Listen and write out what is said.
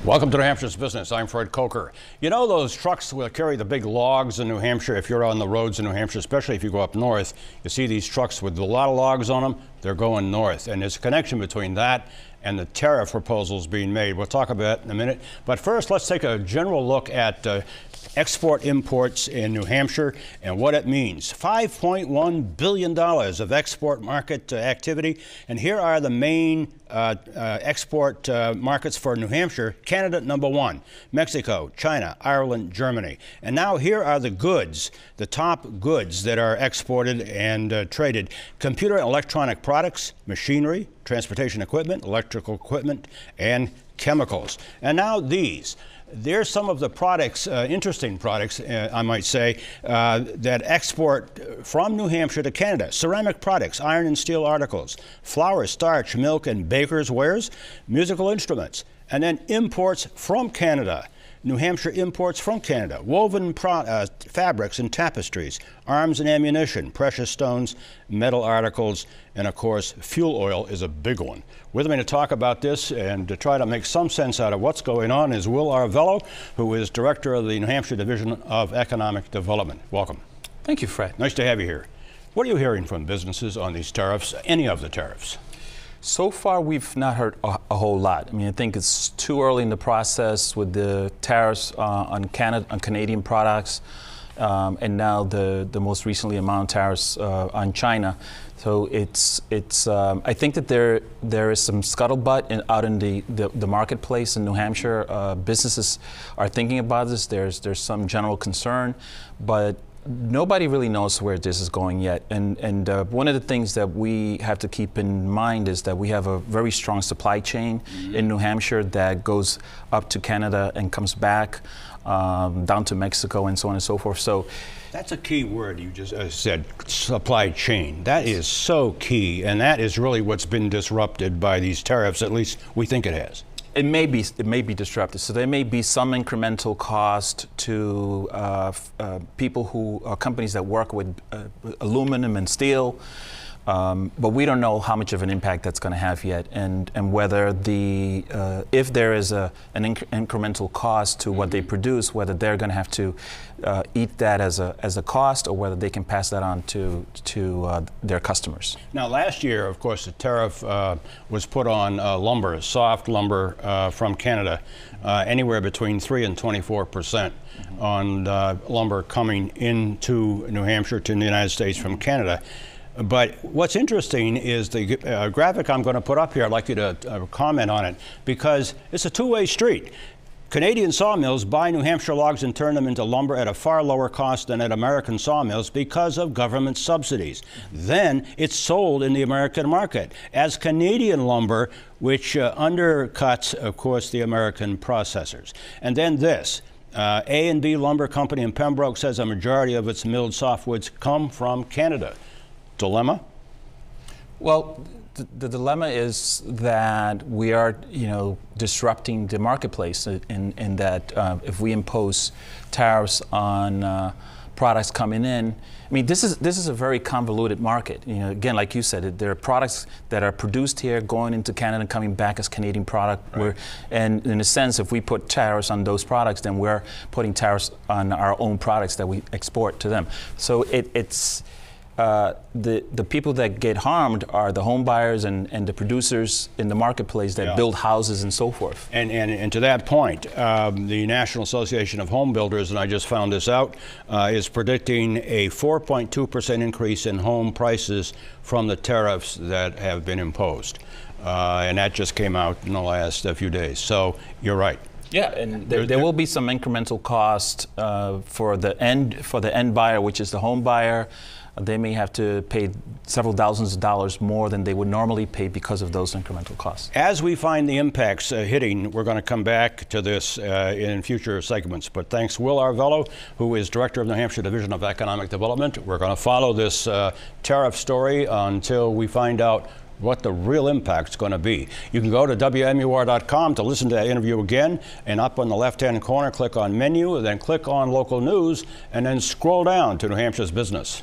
Welcome to New Hampshire's Business. I'm Fred Coker. You know those trucks that carry the big logs in New Hampshire? If you're on the roads in New Hampshire, especially if you go up north, you see these trucks with a lot of logs on them. They're going north. And there's a connection between that and the tariff proposals being made. We'll talk about it in a minute. But first, let's take a general look at export imports in New Hampshire and what it means. $5.1 billion of export market activity. And here are the main export markets for New Hampshire. Canada, #1. Mexico, China, Ireland, Germany. And now here are the goods, the top goods that are exported and traded. Computer and electronic products, machinery, transportation equipment, electrical equipment, and chemicals. And now these. There's some of the products, interesting products, I might say, that export from New Hampshire to Canada. Ceramic products, iron and steel articles, flour, starch, milk, and baker's wares, musical instruments, and then imports from Canada. New Hampshire imports from Canada, woven fabrics and tapestries, arms and ammunition, precious stones, metal articles, and of course, fuel oil is a big one. With me to talk about this and to try to make some sense out of what's going on is Will Arvello, who is Director of the New Hampshire Division of Economic Development. Welcome. Thank you, Fred. Nice to have you here. What are you hearing from businesses on these tariffs, any of the tariffs? So far, we've not heard a whole lot. I mean, I think it's too early in the process with the tariffs on Canadian products, and now the most recently announced tariffs on China. So I think that there is some scuttlebutt out in the marketplace in New Hampshire. Businesses are thinking about this. There's some general concern, but nobody really knows where this is going yet. And one of the things that we have to keep in mind is that we have a very strong supply chain in New Hampshire that goes up to Canada and comes back down to Mexico and so on and so forth. So that's a key word you just said, supply chain. That is so key, and that is really what's been disrupted by these tariffs, at least we think it has. It may be disrupted. So there may be some incremental cost to people who are companies that work with aluminum and steel, but we don't know how much of an impact that's going to have yet, and whether if there is an incremental cost to what they produce, whether they're going to have to eat that as a cost, or whether they can pass that on to their customers. Now, last year, of course, the tariff was put on lumber, soft lumber from Canada, anywhere between 3 and 24% on lumber coming into New Hampshire to the United States from Canada. But what's interesting is the graphic I'm going to put up here. I'd like you to comment on it, because it's a two-way street. Canadian sawmills buy New Hampshire logs and turn them into lumber at a far lower cost than at American sawmills because of government subsidies. Then it's sold in the American market as Canadian lumber, which undercuts, of course, the American processors. And then this. A&B Lumber Company in Pembroke says a majority of its milled softwoods come from Canada. Dilemma? Well, the dilemma is that we are, disrupting the marketplace in that if we impose tariffs on products coming in, I mean, this is a very convoluted market. Again, like you said, there are products that are produced here, going into Canada, and coming back as Canadian product. Right. And in a sense, if we put tariffs on those products, then we're putting tariffs on our own products that we export to them. So it's the people that get harmed are the home buyers and the producers in the marketplace that build houses and so forth. And to that point, the National Association of Home Builders, and I just found this out, is predicting a 4.2% increase in home prices from the tariffs that have been imposed. And that just came out in the last few days. So you're right. Yeah, and there will be some incremental cost for the end buyer, which is the home buyer. They may have to pay several thousands of dollars more than they would normally pay because of those incremental costs. As we find the impacts hitting, we're going to come back to this in future segments. But thanks, Will Arvello, who is Director of the New Hampshire Division of Economic Development. We're going to follow this tariff story until we find out what the real impact's going to be. You can go to WMUR.com to listen to that interview again, and up on the left-hand corner, click on Menu, and then click on Local News, and then scroll down to New Hampshire's Business.